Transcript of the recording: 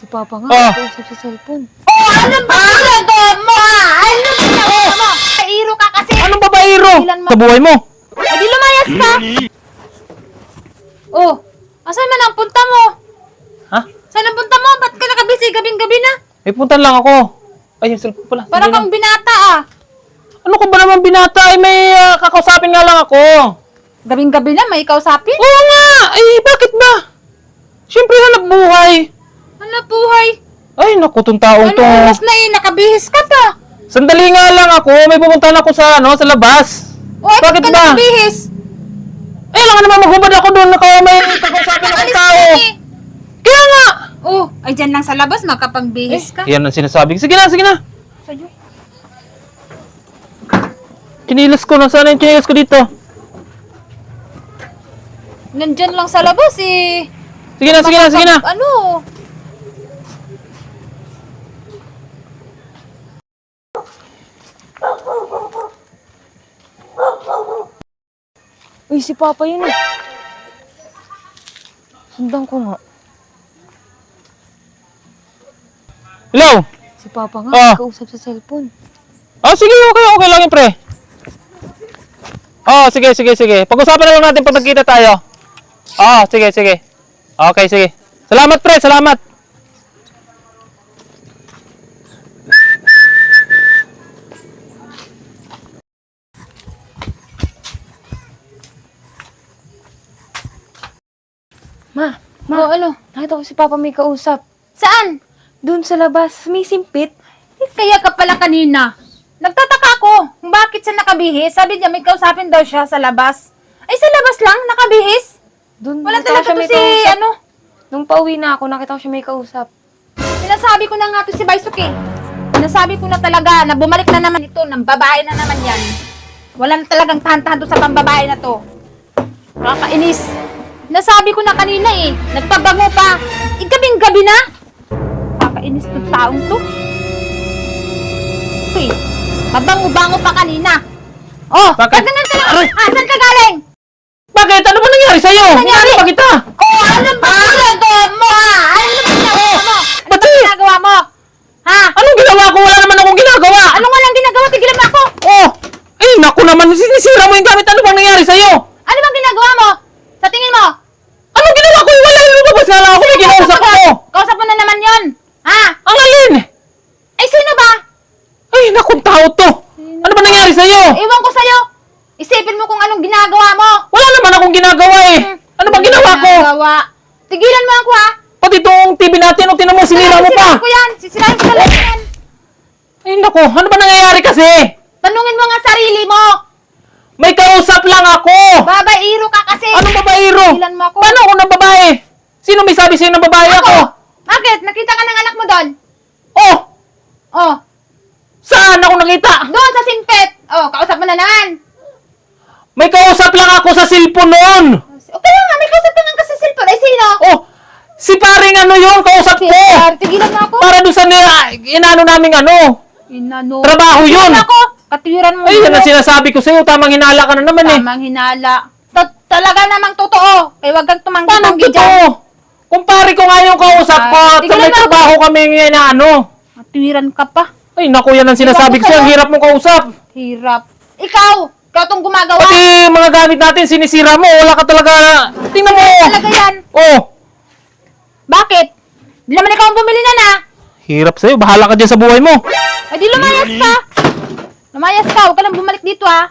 Si Papa nga, Oh. nag-uusap sa cellphone. Oh, ano ba ginagawa mo ha? Ano ba ginagawa mo? Pairo ka kasi. Anong babaero? Ilan mo? Sa buhay mo? Eh di lumayas ka. Oh, asan man ang punta mo? Ha? Saan ang punta mo? Ba't ka nakabisi gabing-gabi na? May punta lang ako. Ay, yung cellphone pala. Para Sige kang lang. binata ah. Ano ko ba naman binata? Ay, may kakausapin nga lang ako. Gabing-gabi na, may kausapin? Oo nga! Ay, bakit ba? Siyempre, hanap buhay. Ano buhay? Ay, naku, tong taong Ano to. oras na nakabihis ka pa? Sandali nga lang ako. May pupuntahan ako sa, sa labas. O, ba't Bakit ka ba? nakabihis? Ay, lang naman maghubad ako doon. May kakausapin akong Alis tao. ka eh. Kaya nga! Oh, ay dyan lang sa labas, makapagbihis ka. Yan ang sinasabi. Sige na, sige na. Sa'yo. Kinilas ko. Nasaan yung kinilas ko dito? Nandyan lang sa labas eh. Sige na, sige na, sige na. Ano? Uy, si Papa yun eh. Sundan ko nga. Hello? Si Papa nga, Oh. nag-uusap sa cellphone. Ah, sige, okay lang yun, pre. Oh, sige, sige, sige. Pag-usapan na lang natin pag nagkita tayo. Oh, sige, sige. Okay, sige. Salamat, pre, salamat. Ma, Oh, ano? nakita ko si Papa may kausap. Saan? Doon sa labas, may simpit. Kaya ka pala kanina. Nagtataka ako kung bakit siya nakabihis. Sabi niya may kausapin daw siya sa labas. Ay, sa labas lang? Nakabihis? Doon, Wala nakita ko talaga siya to may si, kausap. ano? Nung pauwi na ako, nakita ko siya may kausap. Sinasabi ko na nga to si Baisuke. Sinasabi ko na talaga na bumalik na naman ito. Ng babae na naman yan. Wala na talagang tahan-tahan to sa pambabae na to. Nakakainis. Nasabi ko na kanina eh. Nagpabango pa. Igabing-gabi na. Nakakainis tong taong to. Uy, mabango-bango pa kanina. Oh, Bakit? ganun ka lang. Aray! Ah, saan ka galing? Bakit? Ano ba nangyari sa'yo? Nangyari? Ano ba kita? Oh, ano ba ginagawa mo ha? Ano ba ginagawa mo? Ano ba ginagawa mo? Ha? Anong ginawa ko? Wala naman akong ginagawa. Ano nga lang ginagawa? Tigilan mo ako. Oh! Eh, naku naman. Sinisira mo yung gamit. Ano bang nangyari sa'yo? Ano bang ginagawa mo? Sa tingin mo? Anong ginawa ko? Wala yung lumabas nga lang ako. May kinausap ako. Kausap mo na naman yon. Ha? Ang alin? Ay, sino ba? Ay, naku, tao to. Ano ba nangyari sa'yo? Ewan ko sa'yo. Isipin mo kung anong ginagawa mo. Wala naman akong ginagawa eh. Ano bang ginawa ko? Ginagawa. Tigilan mo ako ha. Pati itong TV natin, o tinan mo, sinira mo pa. Sisirain ko yan. Sisirain ko talaga yan. Ay, naku, ano ba nangyayari kasi? Tanungin mo nga sarili mo. May kausap lang ako. Babairo ka kasi. Anong babaero? Tigilan mo ako. Paano ako ng babae? Sino may sabi sa'yo ng babae ako? Bakit? Nakita ka ng anak mo doon? Oh, Oh. saan ako nakita? Doon sa simpet. Oh, kausap mo na naman. May kausap lang ako sa cellphone noon. Okay lang nga, may kausap ka nga kasi cellphone. Ay, sino? Oh, si paring ano yun, kausap ko. Tigilan mo ako. Para doon sa inano naming ano, Inano. trabaho yun. Tigilan ako. Katiwiran mo. Ay, yan ang sinasabi ko sa'yo, tamang hinala ka na naman eh. Tamang hinala. Talaga namang totoo. Kaya wag kang Paano tumanggi-tanggi ito? dyan. Kumpare ko nga yung kausap ko at Tignan may mo ako. trabaho kami ngayon na ano. Katiwiran ka pa. Ay, naku, yan ang sinasabi ko Ewan ko sa'yo, ang sa'yo. hirap mong kausap. Hirap. Ikaw tong gumagawa. Pati mga gamit natin, sinisira mo, wala ka talaga. Tingnan mo. Talaga yan. Oh, Bakit? Di naman ikaw ang bumili na na. hirap sa'yo, bahala ka dyan sa buhay mo. Ay di lumayas ka. Lumayas ka. Huwag ka lang bumalik dito ha.